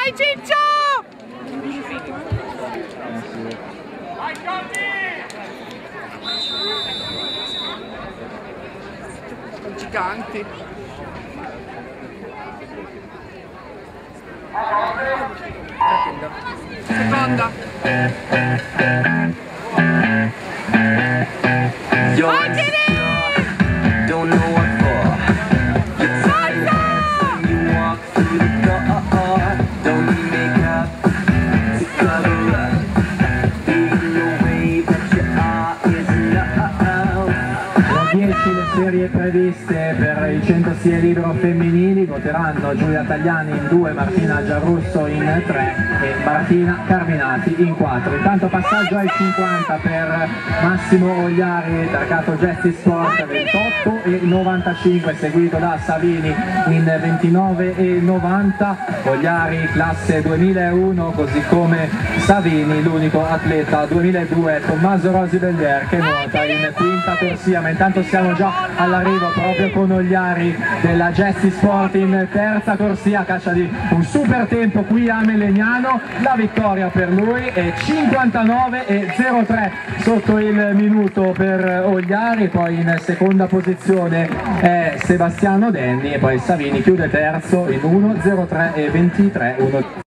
Vai Ciccio! Giganti. Seconda. Don't know what for. You're tired when you walk through the door. Don't need makeup to cover up. Even the way that you are is enough. Da 10 le serie previste per il 100 stile libero femminili, voteranno Giulia Tagliani in 2, Martina Giarrusso in 3 e Martina Carminati in 4. Intanto passaggio ai 50 per Massimo Ogliari, Tarcato Gesti Sport 28,95, seguito da Savini in 29,90. Ogliari classe 2001, così come Savini, l'unico atleta 2002, Tommaso Rosi Bellier, che nuota in quinta corsia. Ma intanto siamo già all'arrivo proprio con Ogliari della Gesti Sport in terza corsia, caccia di un super tempo qui a Melegnano. La vittoria per lui è 59,03 sotto il minuto per Ogliari. Poi in seconda posizione è Sebastiano Denni e poi Savini chiude terzo in 1,03,23.